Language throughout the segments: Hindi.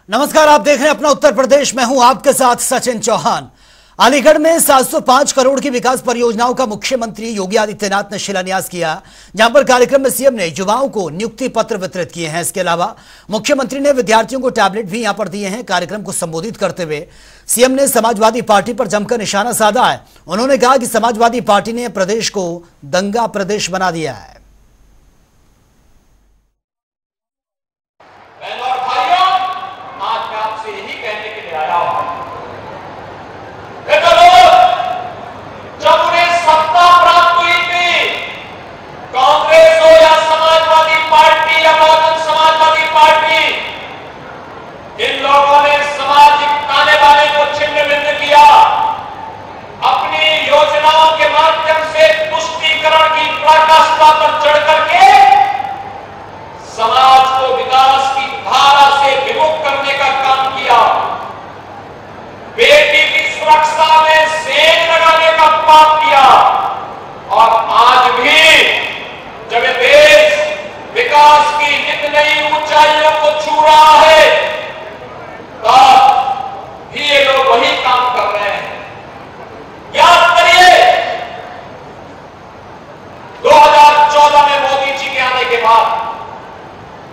नमस्कार, आप देख रहे हैं अपना उत्तर प्रदेश। मैं हूं आपके साथ सचिन चौहान। अलीगढ़ में 705 करोड़ की विकास परियोजनाओं का मुख्यमंत्री योगी आदित्यनाथ ने शिलान्यास किया, जहां पर कार्यक्रम में सीएम ने युवाओं को नियुक्ति पत्र वितरित किए हैं। इसके अलावा मुख्यमंत्री ने विद्यार्थियों को टैबलेट भी यहां पर दिए हैं। कार्यक्रम को संबोधित करते हुए सीएम ने समाजवादी पार्टी पर जमकर निशाना साधा है। उन्होंने कहा कि समाजवादी पार्टी ने प्रदेश को दंगा प्रदेश बना दिया है।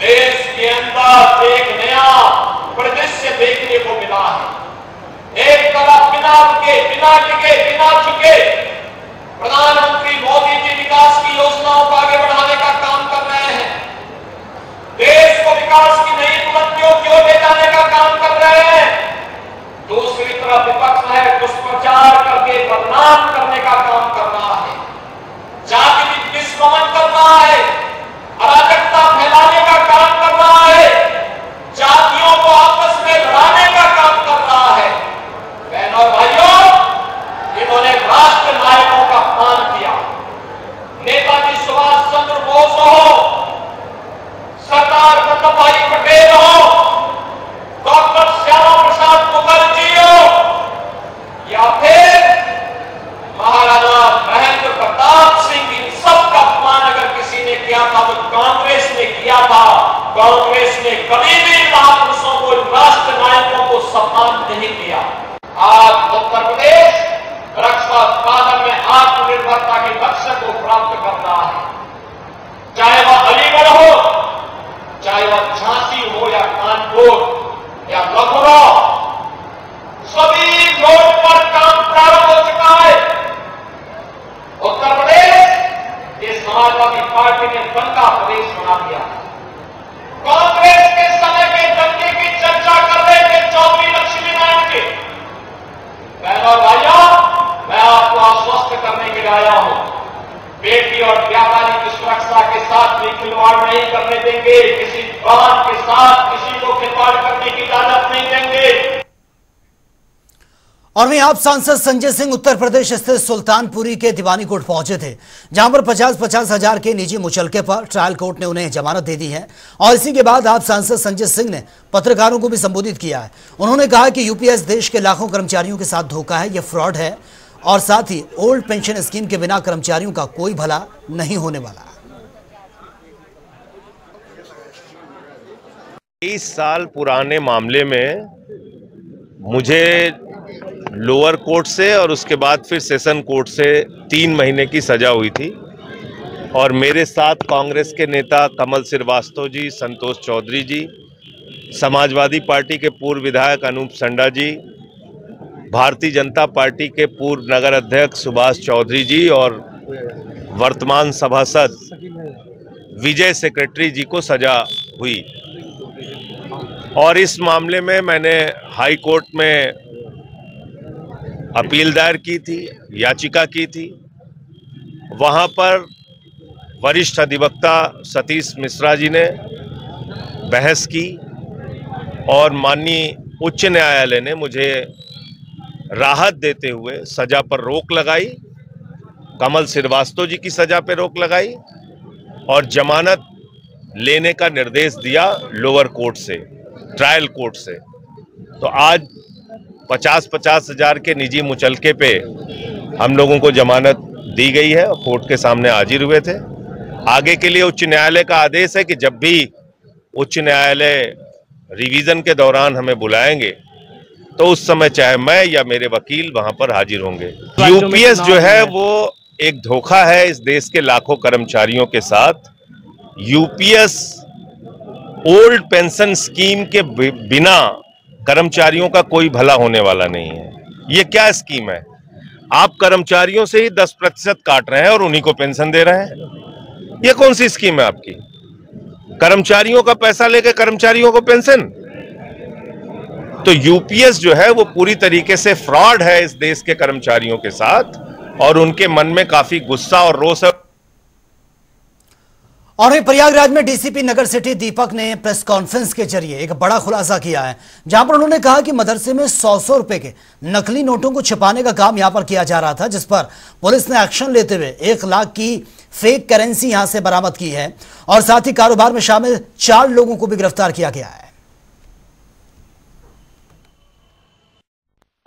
देश के अंदर एक नया परिदृश्य देखने को मिला है। एक तरफ बिना रुके, बिना टिके, बिना झुके प्रधानमंत्री मोदी जी विकास की योजनाओं को आगे बढ़ाने का काम कर रहे हैं। देश को विकास की नई बुलंदियों की ओर ले जाने का काम कर रहे हैं। दूसरी तरफ विपक्ष है, दुष्प्रचार करके बदनाम करने का काम कर रहा है, जाति विस्मरण कर रहा है, अराजकता फैलाने का काम कर रहा है, जातियों को आपस में लड़ाने का काम कर रहा है। बहनों और भाइयों, इन्होंने राष्ट्र नायकों का अपमान किया। नेताजी सुभाष चंद्र बोस हो, सरदार वल्लभ भाई पटेल हो, डॉक्टर श्यामा प्रसाद मुखर्जी हो, या फिर महाराजा महेंद्र प्रताप सिंह, इन सबका अपमान अगर किसी ने किया था तो कांग्रेस ने किया था। कांग्रेस ने कभी भी महापुरुषों को, राष्ट्र नायकों को सम्मान नहीं दिया। आज उत्तर प्रदेश रक्षा उत्पादन में आत्मनिर्भरता के लक्ष्य को प्राप्त कर रहा है। चाहे वह अलीगढ़ हो, चाहे वह झांसी हो या कानपुर या लखनऊ, सभी रोड पर काम प्रारंभ हो चुका है। उत्तर प्रदेश ये समाजवादी पार्टी ने दंगा प्रदेश बना दिया। कांग्रेस के समय के दंगे की चर्चा कर रहे थे चौधरी लक्ष्मीनारायण के। बहनों और भाइयों, मैं आपको आश्वस्त करने के लिए आया हूं, बेटी और व्यापारी की सुरक्षा के साथ भी खिलवाड़ नहीं करने देंगे। किसी प्राण के साथ किसी को खिलवाड़ करने की इजाजत नहीं देंगे। और वहीं आप सांसद संजय सिंह उत्तर प्रदेश स्थित सुल्तानपुरी के दीवानी कोर्ट पहुंचे थे, जहां पर 50-50 हजार के निजी मुचलके पर ट्रायल कोर्ट ने उन्हें जमानत दे दी है। और इसी के बाद आप सांसद संजय सिंह ने पत्रकारों को भी संबोधित किया है। उन्होंने कहा कि यूपीएस देश के लाखों कर्मचारियों के साथ धोखा है, यह फ्रॉड है, और साथ ही ओल्ड पेंशन स्कीम के बिना कर्मचारियों का कोई भला नहीं होने वाला। 23 साल पुराने मामले में मुझे लोअर कोर्ट से और उसके बाद फिर सेशन कोर्ट से 3 महीने की सजा हुई थी। और मेरे साथ कांग्रेस के नेता कमल श्रीवास्तव जी, संतोष चौधरी जी, समाजवादी पार्टी के पूर्व विधायक अनूप संडा जी, भारतीय जनता पार्टी के पूर्व नगर अध्यक्ष सुभाष चौधरी जी और वर्तमान सभासद विजय सेक्रेटरी जी को सजा हुई। और इस मामले में मैंने हाई कोर्ट में अपील दायर की थी, याचिका की थी। वहां पर वरिष्ठ अधिवक्ता सतीश मिश्रा जी ने बहस की और माननीय उच्च न्यायालय ने मुझे राहत देते हुए सजा पर रोक लगाई, कमल श्रीवास्तव जी की सजा पर रोक लगाई और जमानत लेने का निर्देश दिया लोअर कोर्ट से, ट्रायल कोर्ट से। तो आज 50-50 हजार के निजी मुचलके पे हम लोगों को जमानत दी गई है, कोर्ट के सामने हाजिर हुए थे। आगे के लिए उच्च न्यायालय का आदेश है कि जब भी उच्च न्यायालय रिवीजन के दौरान हमें बुलाएंगे तो उस समय चाहे मैं या मेरे वकील वहां पर हाजिर होंगे। यूपीएस जो है वो एक धोखा है इस देश के लाखों कर्मचारियों के साथ। यूपीएस ओल्ड पेंशन स्कीम के बिना कर्मचारियों का कोई भला होने वाला नहीं है। ये क्या स्कीम है? आप कर्मचारियों से ही 10% काट रहे हैं और उन्हीं को पेंशन दे रहे हैं। ये कौन सी स्कीम है आपकी? कर्मचारियों का पैसा लेके कर्मचारियों को पेंशन? तो यूपीएस जो है वो पूरी तरीके से फ्रॉड है इस देश के कर्मचारियों के साथ और उनके मन में काफी गुस्सा और रोष है। और प्रयागराज में डीसीपी नगर सिटी दीपक ने प्रेस कॉन्फ्रेंस के जरिए एक बड़ा खुलासा किया है, जहां पर उन्होंने कहा कि मदरसे में 100 रुपए के नकली नोटों को छिपाने का काम यहां पर किया जा रहा था, जिस पर पुलिस ने एक्शन लेते हुए 1 लाख की फेक करेंसी यहां से बरामद की है और साथ ही कारोबार में शामिल 4 लोगों को भी गिरफ्तार किया गया है।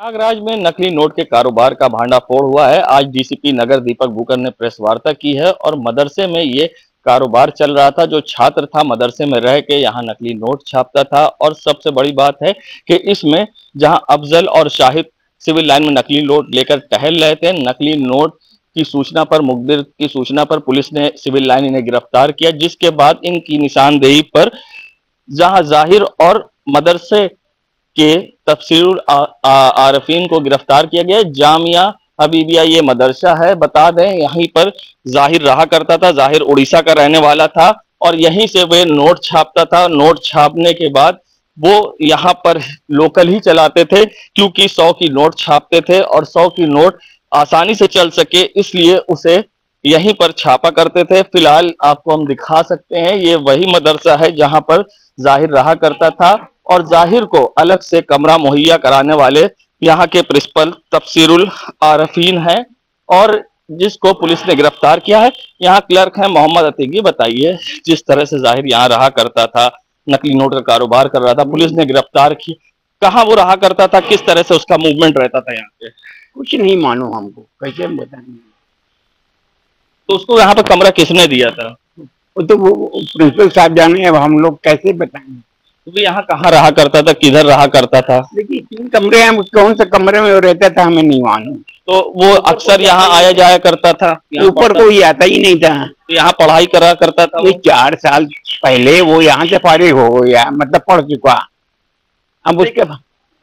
प्रयागराज में नकली नोट के कारोबार का भांडाफोड़ हुआ है। आज डीसीपी नगर दीपक बुकर ने प्रेस वार्ता की है और मदरसे में ये कारोबार चल रहा था। जो छात्र था मदरसे में रह के यहाँ नकली नोट छापता था और सबसे बड़ी बात है कि इसमें जहां अफजल और शाहिद सिविल लाइन में नकली नोट लेकर टहल रहे थे, नकली नोट की सूचना पर, मुखबिर की सूचना पर पुलिस ने सिविल लाइन इन्हें गिरफ्तार किया, जिसके बाद इनकी निशानदेही पर जहां जाहिर और मदरसे के तफसीरुल आरफीन को गिरफ्तार किया गया। जामिया हबीबिया ये मदरसा है, बता दें यहीं पर जाहिर रहा करता था। जाहिर उड़ीसा का रहने वाला था और यहीं से वे नोट छापता था। नोट छापने के बाद वो यहाँ पर लोकल ही चलाते थे, क्योंकि 100 की नोट छापते थे और 100 की नोट आसानी से चल सके इसलिए उसे यहीं पर छापा करते थे। फिलहाल आपको हम दिखा सकते हैं, ये वही मदरसा है जहां पर जाहिर रहा करता था और जाहिर को अलग से कमरा मुहैया कराने वाले यहाँ के प्रिंसिपल तफसीरुल आरफीन है और जिसको पुलिस ने गिरफ्तार किया है। यहाँ क्लर्क है मोहम्मद अतीकी। बताइए, जिस तरह से जाहिर यहाँ रहा करता था, नकली नोट का कारोबार कर रहा था, पुलिस ने गिरफ्तार की, कहाँ वो रहा करता था, किस तरह से उसका मूवमेंट रहता था यहाँ पे? कुछ नहीं मालूम हमको, कैसे हम बताएंगे? तो उसको यहाँ पे कमरा किसने दिया था? वो तो वो प्रिंसिपल साहब जाने, अब हम लोग कैसे बताएंगे? तो यहाँ कहाँ रहा करता था, किधर रहा करता था? देखिए 3 कमरे हैं, कौन सा कमरे में वो रहता था हमें नहीं मालूम। तो वो अक्सर यहाँ आया जाया करता था? ऊपर कोई आता ही नहीं था। तो यहाँ पढ़ाई करा करता था? 4 साल पहले वो यहाँ से फारिग हो गया, मतलब पढ़ चुका। अब उसके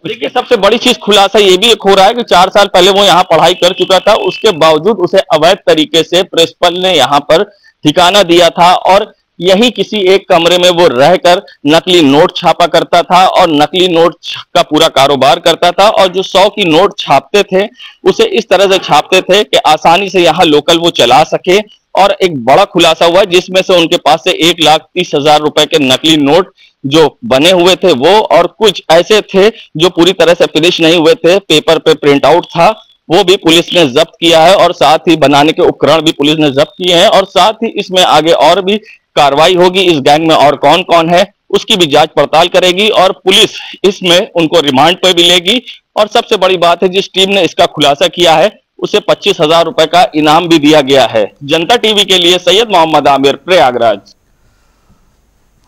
देखिए, सबसे बड़ी चीज खुलासा ये भी एक हो रहा है कि 4 साल पहले वो यहाँ पढ़ाई कर चुका था, उसके बावजूद उसे अवैध तरीके से प्रिंसिपल ने यहाँ पर ठिकाना दिया था और यही किसी एक कमरे में वो रहकर नकली नोट छापा करता था और नकली नोट का पूरा कारोबार करता था। और जो 100 की नोट छापते थे उसे इस तरह से छापते थे कि आसानी से यहाँ लोकल वो चला सके। और एक बड़ा खुलासा हुआ जिसमें से उनके पास से 1,30,000 रुपए के नकली नोट जो बने हुए थे वो, और कुछ ऐसे थे जो पूरी तरह से फिनिश नहीं हुए थे, पेपर पे प्रिंट आउट था, वो भी पुलिस ने जब्त किया है। और साथ ही बनाने के उपकरण भी पुलिस ने जब्त किए हैं और साथ ही इसमें आगे और भी कार्रवाई होगी। इस गैंग में और कौन कौन है उसकी भी जांच पड़ताल करेगी और पुलिस इसमें उनको रिमांड पर भी लेगी। और सबसे बड़ी बात है, जिस टीम ने इसका खुलासा किया है उसे 25,000 रुपए का इनाम भी दिया गया है। जनता टीवी के लिए सैयद मोहम्मद आमिर, प्रयागराज।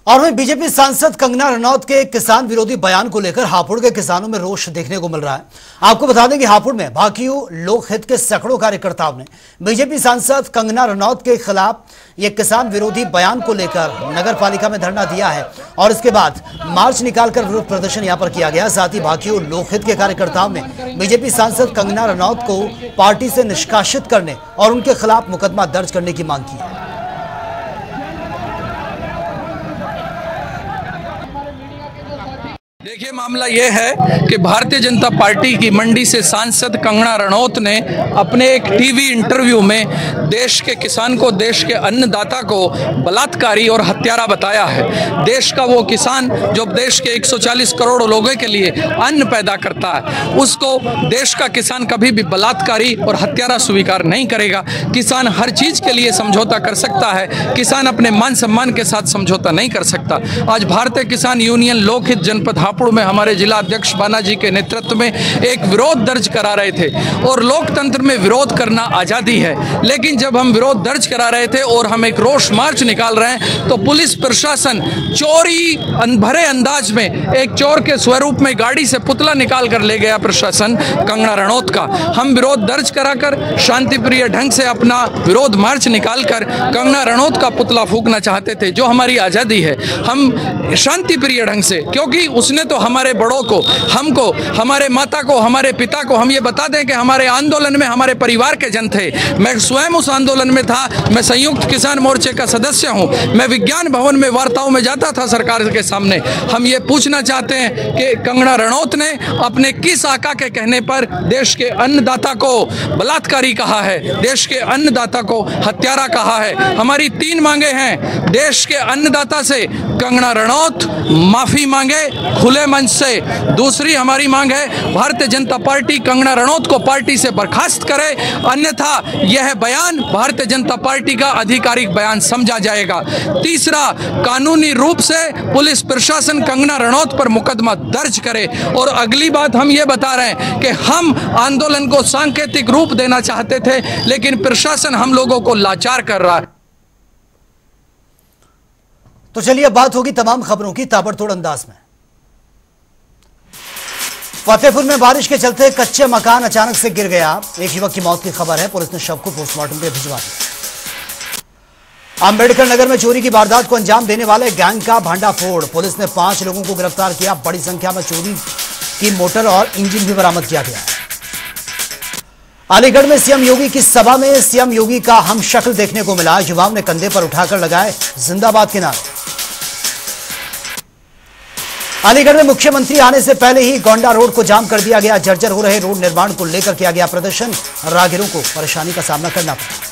और वहीं बीजेपी सांसद कंगना रनौत के किसान विरोधी बयान को लेकर हापुड़ के किसानों में रोष देखने को मिल रहा है। आपको बता दें कि हापुड़ में भाकियू लोकहित के सैकड़ों कार्यकर्ताओं ने बीजेपी सांसद कंगना रनौत के खिलाफ ये किसान विरोधी बयान को लेकर नगर पालिका में धरना दिया है और इसके बाद मार्च निकालकर विरोध प्रदर्शन यहां पर किया गया। साथ ही भाकियू लोकहित के कार्यकर्ताओं ने बीजेपी सांसद कंगना रनौत को पार्टी से निष्कासित करने और उनके खिलाफ मुकदमा दर्ज करने की मांग की है। देखिए, मामला यह है कि भारतीय जनता पार्टी की मंडी से सांसद कंगना रनौत ने अपने एक टीवी इंटरव्यू में देश के किसान को, देश के अन्नदाता को बलात्कारी और हत्यारा बताया है। देश का वो किसान जो देश के 140 करोड़ लोगों के लिए अन्न पैदा करता है, उसको देश का किसान कभी भी बलात्कारी और हत्यारा स्वीकार नहीं करेगा। किसान हर चीज़ के लिए समझौता कर सकता है, किसान अपने मान सम्मान के साथ समझौता नहीं कर सकता। आज भारतीय किसान यूनियन लोकहित जनपद हापुड़ में हमारे जिला अध्यक्ष बाना जी के नेतृत्व में एक विरोध दर्ज करा रहे थे। और लोकतंत्र में विरोध करना आज़ादी है, लेकिन जब हम विरोध दर्ज करा रहे थे और हम एक रोष मार्च निकाल रहे हैं तो पुलिस प्रशासन चोरी भरे अंदाज में एक चोर के स्वरूप में गाड़ी से पुतला निकाल कर ले गया प्रशासन कंगना रणौत का। हम विरोध दर्ज कराकर शांतिप्रिय ढंग से अपना विरोध मार्च निकालकर कंगना रणौत का पुतला फूंकना चाहते थे, जो हमारी आज़ादी है। हम शांतिप्रिय ढंग से, क्योंकि उसने तो हमारे बड़ों को, हमको, हमारे माता को, हमारे पिता को, हम ये बता दें कि हमारे आंदोलन में हमारे परिवार के जन थे। मैं स्वयं उस आंदोलन में था। मैं संयुक्त किसान मोर्चे का सदस्य हूं। मैं विज्ञान भवन में वार्ताओं में जाता था सरकार के सामने। हम ये पूछना चाहते हैं कि कंगना रणौत ने अपने किस आका के कहने पर देश के अन्नदाता को बलात्कारी कहा है, देश के अन्नदाता को हत्यारा कहा है। हमारी 3 मांगे हैं। देश के अन्नदाता से कंगना रणौत माफी मांगे खुले मंच से। दूसरी हमारी मांग है भारतीय जनता पार्टी कंगना रणौत को पार्टी से बर्खास्त करे, अन्यथा यह बयान भारतीय जनता पार्टी का आधिकारिक बयान समझा जाएगा। तीसरा, कानूनी रूप से पुलिस प्रशासन कंगना रणौत पर मुकदमा दर्ज करे। और अगली बात हम ये बता रहे हैं कि हम आंदोलन को सांकेतिक रूप देना चाहते थे, लेकिन प्रशासन हम लोगों को लाचार कर रहा है। तो चलिए बात होगी तमाम खबरों की ताबड़तोड़ अंदाज में। फतेहपुर में बारिश के चलते कच्चे मकान अचानक से गिर गया। एक युवक की मौत की खबर है। पुलिस ने शव को पोस्टमार्टम के लिए भिजवा दिया। अंबेडकर नगर में चोरी की वारदात को अंजाम देने वाले गैंग का भांडाफोड़। पुलिस ने 5 लोगों को गिरफ्तार किया। बड़ी संख्या में चोरी की मोटर और इंजन भी बरामद किया गया। अलीगढ़ में सीएम योगी की सभा में सीएम योगी का हम शक्ल देखने को मिला। युवाओं ने कंधे पर उठाकर लगाए जिंदाबाद के नारे। अलीगढ़ में मुख्यमंत्री आने से पहले ही गोंडा रोड को जाम कर दिया गया। जर्जर हो रहे रोड निर्माण को लेकर किया गया प्रदर्शन। राहगीरों को परेशानी का सामना करना पड़ा।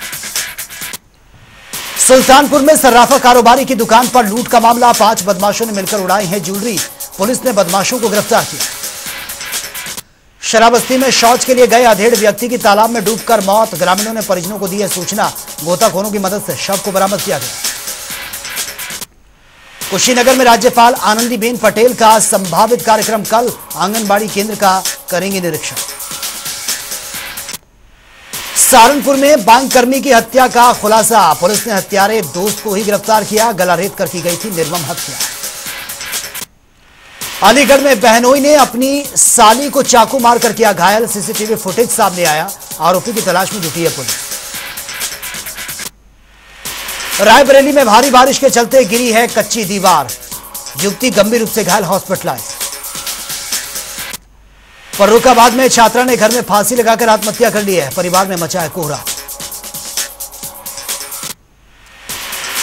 सुल्तानपुर में सर्राफा कारोबारी की दुकान पर लूट का मामला। 5 बदमाशों ने मिलकर उड़ाई है ज्वेलरी। पुलिस ने बदमाशों को गिरफ्तार किया। शराबस्ती में शौच के लिए गए अधेड़ व्यक्ति की तालाब में डूबकर मौत। ग्रामीणों ने परिजनों को दी है सूचना। गोताखोरों की मदद से शव को बरामद किया गया। कुशीनगर में राज्यपाल आनंदीबेन पटेल का संभावित कार्यक्रम कल। आंगनबाड़ी केंद्र का करेंगे निरीक्षण। सहारनपुर में बैंक कर्मी की हत्या का खुलासा। पुलिस ने हत्यारे दोस्त को ही गिरफ्तार किया। गला रेत कर की गई थी निर्मम हत्या। अलीगढ़ में बहनोई ने अपनी साली को चाकू मारकर किया घायल। सीसीटीवी फुटेज सामने आया। आरोपी की तलाश में जुटी है पुलिस। रायबरेली में भारी बारिश के चलते गिरी है कच्ची दीवार। युवती गंभीर रूप से घायल, हॉस्पिटलाइज। फर्रुखाबाद में छात्रा ने घर में फांसी लगाकर आत्महत्या कर ली है। परिवार में मचा है कोहरा।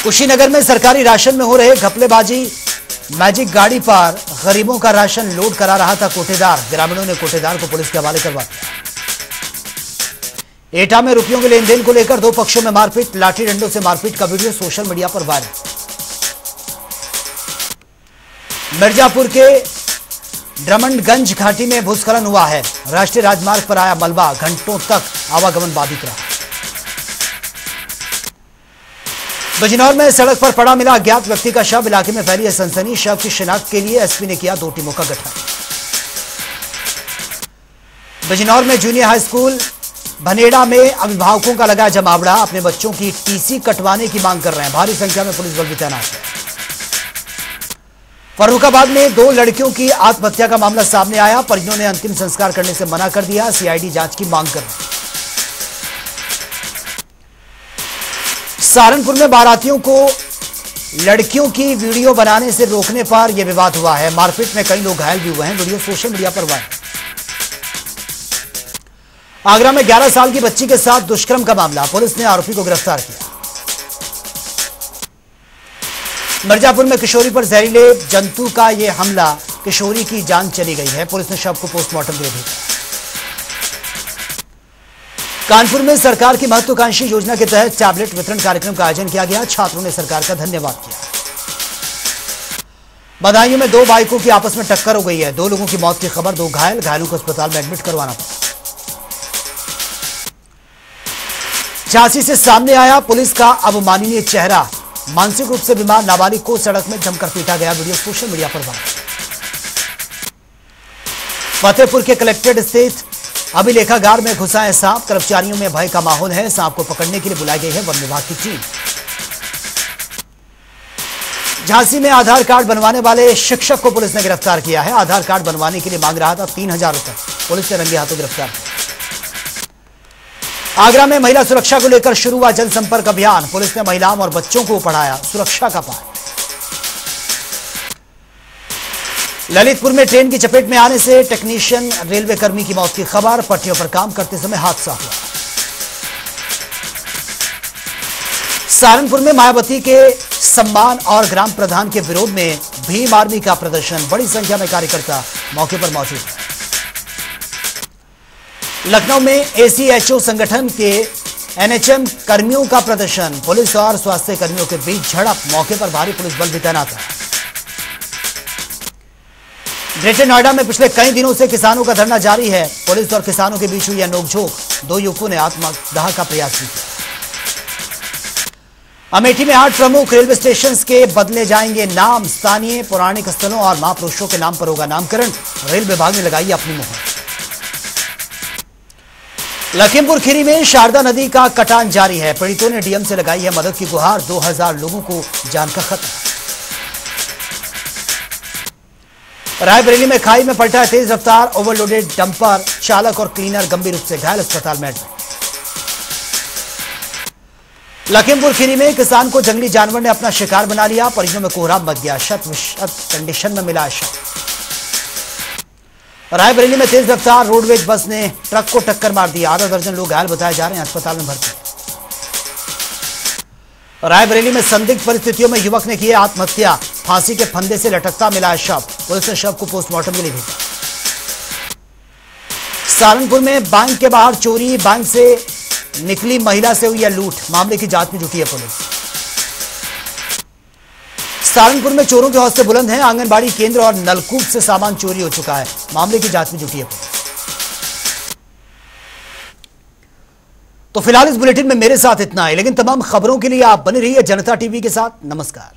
कुशीनगर में सरकारी राशन में हो रहे घपलेबाजी। मैजिक गाड़ी पर गरीबों का राशन लोड करा रहा था कोटेदार। ग्रामीणों ने कोटेदार को पुलिस के हवाले करवा दिया। एटा में रुपयों के लेन देन को लेकर 2 पक्षों में मारपीट। लाठी डंडों से मारपीट का वीडियो सोशल मीडिया पर वायरल। मिर्जापुर के ड्रमंडगंज घाटी में भूस्खलन हुआ है। राष्ट्रीय राजमार्ग पर आया मलबा। घंटों तक आवागमन बाधित रहा। बिजनौर में सड़क पर पड़ा मिला अज्ञात व्यक्ति का शव। इलाके में फैली है सनसनी। शव की शिनाख्त के लिए एसपी ने किया 2 टीमों का गठन। बिजनौर में जूनियर हाई स्कूल भनेड़ा में अभिभावकों का लगा जमावड़ा। अपने बच्चों की टीसी कटवाने की मांग कर रहे हैं। भारी संख्या में पुलिस बल भी तैनात है। फर्रुखाबाद में 2 लड़कियों की आत्महत्या का मामला सामने आया। परिजनों ने अंतिम संस्कार करने से मना कर दिया। सीआईडी जांच की मांग कर रहे हैं। सहारनपुर में बारातियों को लड़कियों की वीडियो बनाने से रोकने पर यह विवाद हुआ है। मारपीट में कई लोग घायल भी हुए हैं। वीडियो सोशल मीडिया पर वायरल। आगरा में 11 साल की बच्ची के साथ दुष्कर्म का मामला। पुलिस ने आरोपी को गिरफ्तार किया। मिर्जापुर में किशोरी पर जहरीले जंतु का यह हमला। किशोरी की जान चली गई है। पुलिस ने शव को पोस्टमार्टम के लिए भेजा। कानपुर में सरकार की महत्वाकांक्षी योजना के तहत टैबलेट वितरण कार्यक्रम का आयोजन किया गया। छात्रों ने सरकार का धन्यवाद किया। बदायूं में 2 बाइकों की आपस में टक्कर हो गई है। 2 लोगों की मौत की खबर। 2 घायल। घायलों को अस्पताल में एडमिट करवाना पड़ा। झांसी से सामने आया पुलिस का अवमाननीय चेहरा। मानसिक रूप से बीमार नाबालिग को सड़क में जमकर पीटा गया। वीडियो सोशल मीडिया पर वायरल। फतेहपुर के कलेक्ट्रेट स्थित अभिलेखागार में घुसा है सांप। कर्मचारियों में भय का माहौल है। सांप को पकड़ने के लिए बुलाई गई है वन विभाग की टीम। झांसी में आधार कार्ड बनवाने वाले शिक्षक को पुलिस ने गिरफ्तार किया है। आधार कार्ड बनवाने के लिए मांग रहा था 3000 रुपए। पुलिस ने रंगे हाथों गिरफ्तार किया। आगरा में महिला सुरक्षा को लेकर शुरू हुआ जनसंपर्क अभियान। पुलिस ने महिलाओं और बच्चों को पढ़ाया सुरक्षा का पाठ। ललितपुर में ट्रेन की चपेट में आने से टेक्नीशियन रेलवे कर्मी की मौत की खबर। पटरियों पर काम करते समय हादसा हुआ। सहारनपुर में मायावती के सम्मान और ग्राम प्रधान के विरोध में भीम आर्मी का प्रदर्शन। बड़ी संख्या में कार्यकर्ता मौके पर मौजूद। लखनऊ में एसीएचओ संगठन के एनएचएम कर्मियों का प्रदर्शन। पुलिस और स्वास्थ्य कर्मियों के बीच झड़प। मौके पर भारी पुलिस बल भी तैनात है। ग्रेटर नोएडा में पिछले कई दिनों से किसानों का धरना जारी है। पुलिस और किसानों के बीच हुई नोकझोंक। 2 युवकों ने आत्मदाह का प्रयास भी किया। अमेठी में 8 प्रमुख रेलवे स्टेशन के बदले जाएंगे नाम। स्थानीय पौराणिक स्थलों और महापुरुषों के नाम पर होगा नामकरण। रेल विभाग ने लगाई अपनी मुहर। लखीमपुर खीरी में शारदा नदी का कटान जारी है। पीड़ितों ने डीएम से लगाई है मदद की गुहार। 2000 लोगों को जान का खतरा। रायबरेली में खाई में पलटा तेज रफ्तार ओवरलोडेड डंपर। चालक और क्लीनर गंभीर रूप से घायल, अस्पताल में एडमिट। लखीमपुर खीरी में किसान को जंगली जानवर ने अपना शिकार बना लिया। परिजनों में कोहराम मच गया। शत कंडीशन में मिला शव। रायबरेली में तेज रफ्तार रोडवेज बस ने ट्रक को टक्कर मार दी। आधा दर्जन लोग घायल बताए जा रहे हैं, अस्पताल में भर्ती। रायबरेली में संदिग्ध परिस्थितियों में युवक ने की आत्महत्या। फांसी के फंदे से लटकता मिला शव। पुलिस ने शव को पोस्टमार्टम के लिए भेजा। सहारनपुर में बैंक के बाहर चोरी। बैंक से निकली महिला से हुई लूट। मामले की जांच में जुटी है पुलिस। सहारनपुर में चोरों के हौसले बुलंद हैं। आंगनबाड़ी केंद्र और नलकूप से सामान चोरी हो चुका है। मामले की जांच में जुटी है पुलिस। तो फिलहाल इस बुलेटिन में मेरे साथ इतना है, लेकिन तमाम खबरों के लिए आप बने रहिए जनता टीवी के साथ। नमस्कार।